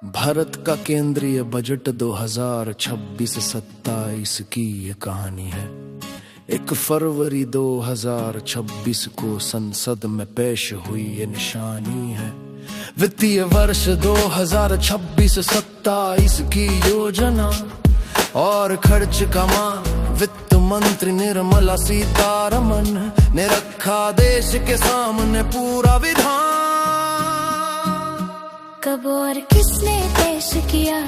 भारत का केंद्रीय बजट 2026-27 की ये कहानी है। 1 फरवरी 2026 को संसद में पेश हुई ये निशानी है। वित्तीय वर्ष 2026-27 की योजना और खर्च का मान वित्त मंत्री निर्मला सीतारमण ने रखा देश के सामने पूरा विधान। कब और किसने पेश किया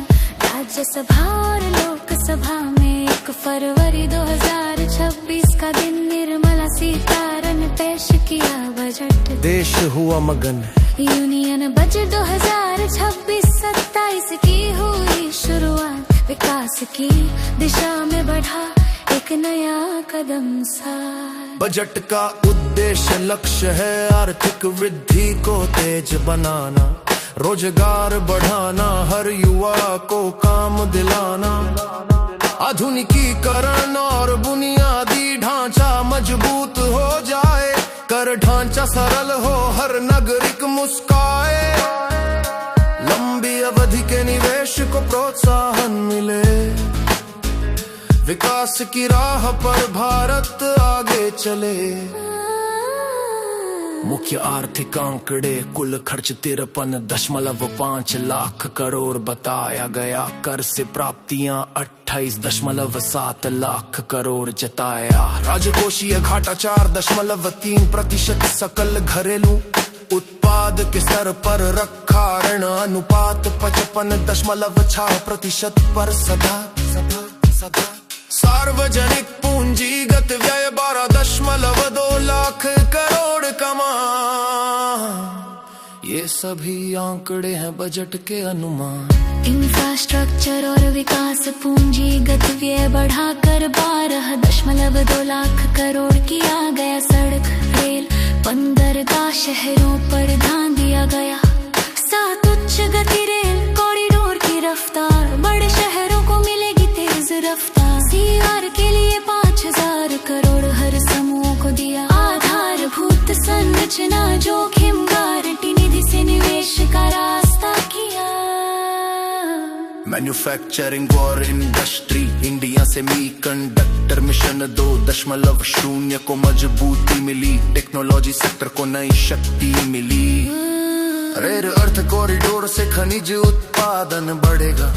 राज्यसभा और लोकसभा में 1 फरवरी 2026 का दिन निर्मला सीतारमण ने पेश किया बजट। देश हुआ मगन, यूनियन बजट 2026-27 की हुई शुरुआत। विकास की दिशा में बढ़ा एक नया कदम सा। बजट का उद्देश्य लक्ष्य है आर्थिक वृद्धि को तेज बनाना, रोजगार बढ़ाना, हर युवा को काम दिलाना। आधुनिकीकरण और बुनियादी ढांचा मजबूत हो जाए, कर ढांचा सरल हो, हर नागरिक मुस्काए। लंबी अवधि के निवेश को प्रोत्साहन मिले, विकास की राह पर भारत आगे चले। मुख्य आर्थिक आंकड़े, कुल खर्च 53.5 लाख करोड़ बताया गया। कर से प्राप्तियां 28.7 लाख करोड़ जताया। राजकोषीय घाटा 4.3%। सकल घरेलू उत्पाद के स्तर पर रखा ऋण अनुपात 55.6% पर सदा। सार्वजनिक पूंजीगत व्यय 12.2 लाख करोड़ कमा। ये सभी आंकड़े हैं बजट के अनुमान। इंफ्रास्ट्रक्चर और विकास पूंजीगत व्यय बढ़ाकर 12.2 लाख करोड़ किया गया। सड़क, रेल, बंदरगाह, शहरों पर ध्यान दिया गया। 7 उच्च गति रेल कॉरिडोर की रफ्तार, बड़े शहरों को मिलेगी तेज रफ्तार। सीआर के लिए 5000 करोड़ हर समूह को दिया। आधारभूत संरचना जोखिम गारंटी निधि से निवेश का रास्ता किया। मैन्युफैक्चरिंग और इंडस्ट्री, इंडिया से मी कंडक्टर मिशन 2.0 को मजबूती मिली। टेक्नोलॉजी सेक्टर को नई शक्ति मिली। रेल अर्थ कॉरिडोर से खनिज उत्पादन बढ़ेगा।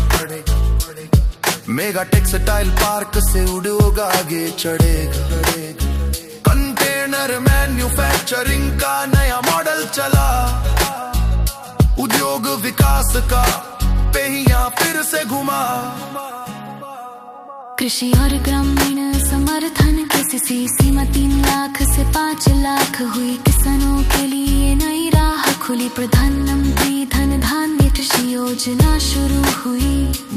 मेगा टेक्सटाइल पार्क से उद्योग आगे चढ़ेगा। कंटेनर मैन्युफैक्चरिंग का नया मॉडल चला। उद्योग विकास का पहिया फिर से घुमा। कृषि और ग्रामीण समर्थन KCC सीमा 3 लाख से 5 लाख हुई। किसानों के लिए नई राह खुली। प्रधानमंत्री धन धान्य कृषि योजना शुरू हुई।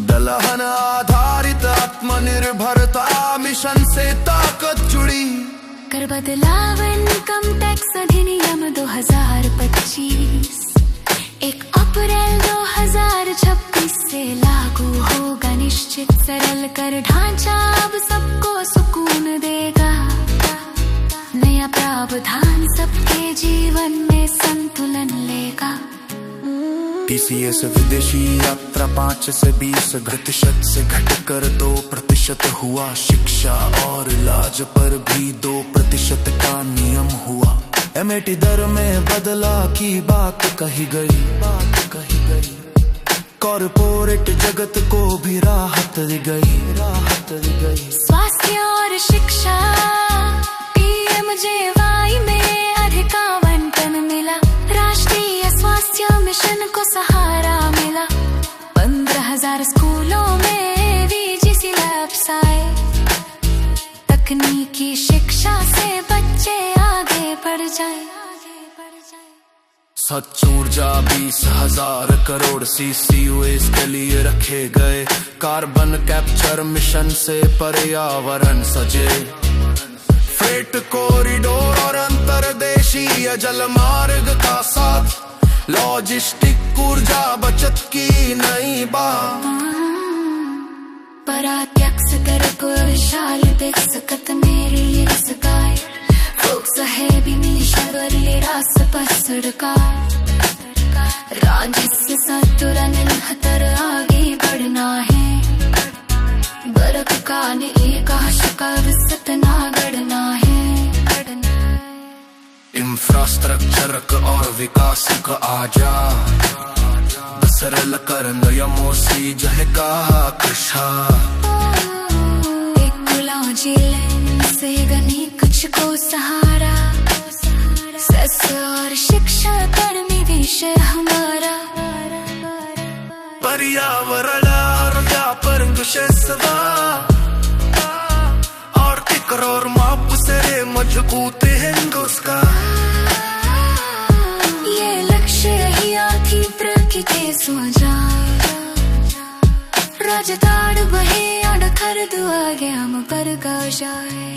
दलहन आधारित आत्मनिर्भरता मिशन से ताकत जुड़ी। कर बदलाव इनकम टैक्स अधिनियम 2025 1 अप्रैल 2026 से लागू होगा। निश्चित सरल कर ढांचा अब सबको सुकून देगा। नया प्रावधान सबके जीवन में संतुलन लेगा। TCS विदेशी यात्रा 5 से 20% से घटकर 2% हुआ। शिक्षा और इलाज पर भी 2% का नियम हुआ। MAT दर में बदला की बात कही गई। कॉर्पोरेट जगत को भी राहत दी गई। स्वास्थ्य और शिक्षा PMJY में अधिक आवंटन मिला। राष्ट्रीय स्वास्थ्य मिशन को सहारा मिला। 15,000 स्कूलों में VGC लैब्स आए। तकनीकी शिक्षा से बच्चे आगे बढ़ जाए। स्वच्छ ऊर्जा 20,000 करोड़ CCUS के लिए रखे गए। कार्बन कैप्चर मिशन से पर्यावरण सजे। फ्रेट कॉरिडोर और अंतर्देशीय जल मार्ग का साथ। लॉजिस्टिक ऊर्जा बचत की नई बात। Paratyaks karako vishal deksakat mere riskai Folk sahebi mishavarli ras pasudka Rajasya saturan hatar aage badhna hai Barak ka ne ekash ka visatna gadna hai infrastructure और विकास का आजा सरल करन यमोसी जहका कृषा एक गुलाजी लेन से गनी कुछ को सहारा सस और शिक्षा कर्मी विषय हमारा पर्यावरण और व्यापरंग सदा आर्थिक और माप से मजबूत हिंदुस्का ये लक्ष्य ही आथी प्रकृति सोजा राजदार बहे अड़ कर दुआ गया हम पर जाए